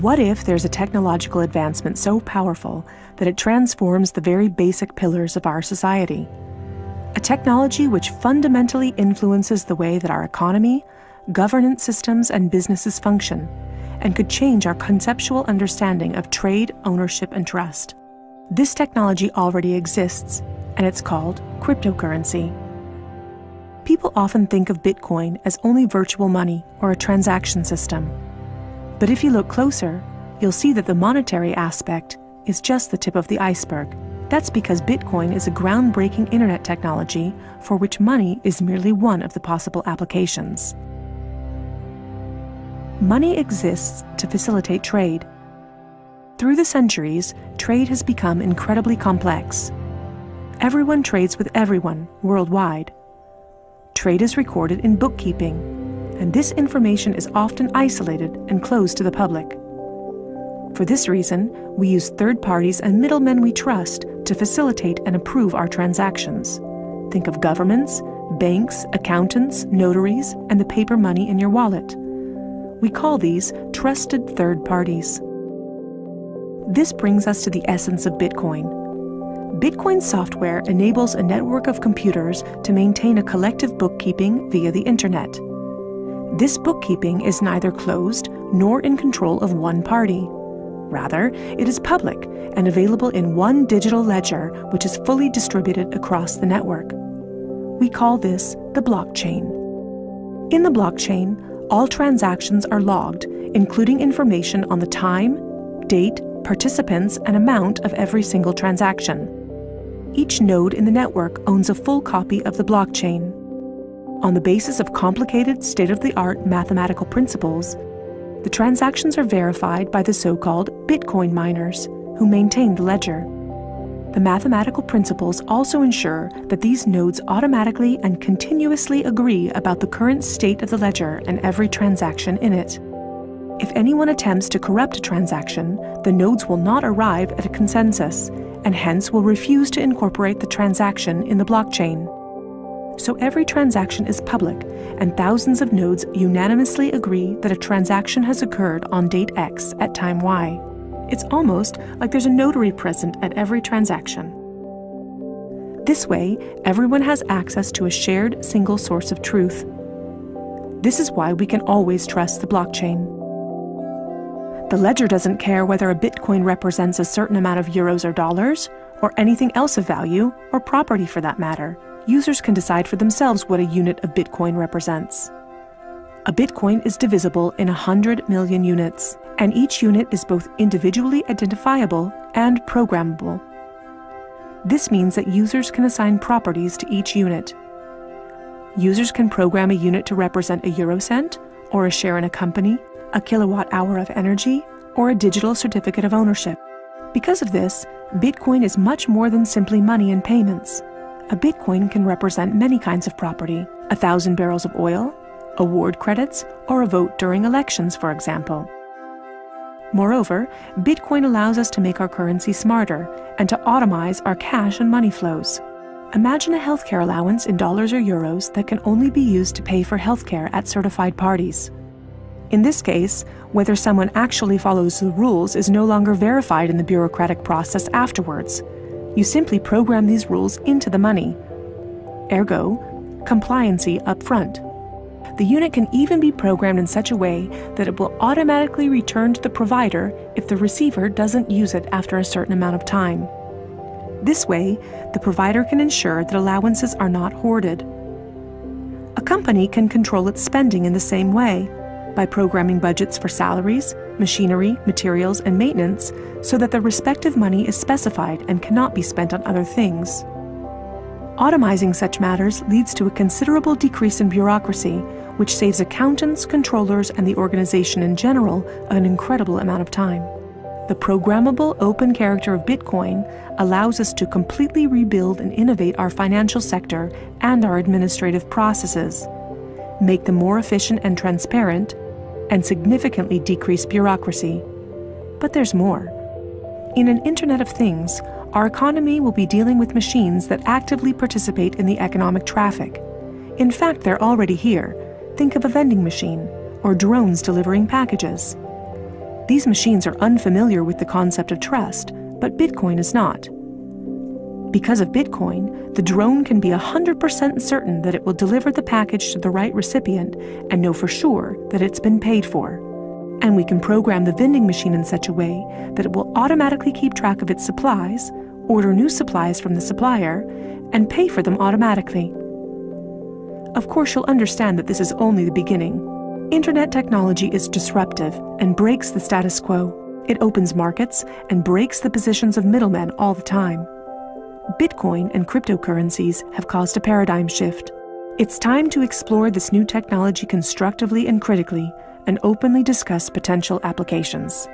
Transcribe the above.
What if there's a technological advancement so powerful that it transforms the very basic pillars of our society? A technology which fundamentally influences the way that our economy, governance systems, and businesses function, and could change our conceptual understanding of trade, ownership, and trust. This technology already exists, and it's called cryptocurrency. People often think of Bitcoin as only virtual money or a transaction system. But if you look closer, you'll see that the monetary aspect is just the tip of the iceberg. That's because Bitcoin is a groundbreaking internet technology for which money is merely one of the possible applications. Money exists to facilitate trade. Through the centuries, trade has become incredibly complex. Everyone trades with everyone worldwide. Trade is recorded in bookkeeping, and this information is often isolated and closed to the public. For this reason, we use third parties and middlemen we trust to facilitate and approve our transactions. Think of governments, banks, accountants, notaries, and the paper money in your wallet. We call these trusted third parties. This brings us to the essence of Bitcoin. Bitcoin software enables a network of computers to maintain a collective bookkeeping via the internet. This bookkeeping is neither closed nor in control of one party. Rather, it is public and available in one digital ledger which is fully distributed across the network. We call this the blockchain. In the blockchain, all transactions are logged, including information on the time, date, participants, and amount of every single transaction. Each node in the network owns a full copy of the blockchain. On the basis of complicated, state-of-the-art mathematical principles, the transactions are verified by the so-called Bitcoin miners, who maintain the ledger. The mathematical principles also ensure that these nodes automatically and continuously agree about the current state of the ledger and every transaction in it. If anyone attempts to corrupt a transaction, the nodes will not arrive at a consensus, and hence will refuse to incorporate the transaction in the blockchain. So every transaction is public, and thousands of nodes unanimously agree that a transaction has occurred on date X at time Y. It's almost like there's a notary present at every transaction. This way, everyone has access to a shared single source of truth. This is why we can always trust the blockchain. The ledger doesn't care whether a Bitcoin represents a certain amount of euros or dollars, or anything else of value, or property for that matter. Users can decide for themselves what a unit of Bitcoin represents. A Bitcoin is divisible in 100 million units, and each unit is both individually identifiable and programmable. This means that users can assign properties to each unit. Users can program a unit to represent a eurocent, or a share in a company, a kilowatt-hour of energy, or a digital certificate of ownership. Because of this, Bitcoin is much more than simply money and payments. A Bitcoin can represent many kinds of property: 1,000 barrels of oil, award credits, or a vote during elections, for example. Moreover, Bitcoin allows us to make our currency smarter and to automize our cash and money flows. Imagine a healthcare allowance in dollars or euros that can only be used to pay for healthcare at certified parties. In this case, whether someone actually follows the rules is no longer verified in the bureaucratic process afterwards. You simply program these rules into the money. Ergo, compliancy up front. The unit can even be programmed in such a way that it will automatically return to the provider if the receiver doesn't use it after a certain amount of time. This way, the provider can ensure that allowances are not hoarded. A company can control its spending in the same way, by programming budgets for salaries, machinery, materials, and maintenance so that the respective money is specified and cannot be spent on other things. Automizing such matters leads to a considerable decrease in bureaucracy, which saves accountants, controllers, and the organization in general an incredible amount of time. The programmable open character of Bitcoin allows us to completely rebuild and innovate our financial sector and our administrative processes, make them more efficient and transparent, and significantly decrease bureaucracy. But there's more. In an Internet of Things, our economy will be dealing with machines that actively participate in the economic traffic. In fact, they're already here. Think of a vending machine, or drones delivering packages. These machines are unfamiliar with the concept of trust, but Bitcoin is not. Because of Bitcoin, the drone can be 100% certain that it will deliver the package to the right recipient and know for sure that it's been paid for. And we can program the vending machine in such a way that it will automatically keep track of its supplies, order new supplies from the supplier, and pay for them automatically. Of course, you'll understand that this is only the beginning. Internet technology is disruptive and breaks the status quo. It opens markets and breaks the positions of middlemen all the time. Bitcoin and cryptocurrencies have caused a paradigm shift. It's time to explore this new technology constructively and critically, and openly discuss potential applications.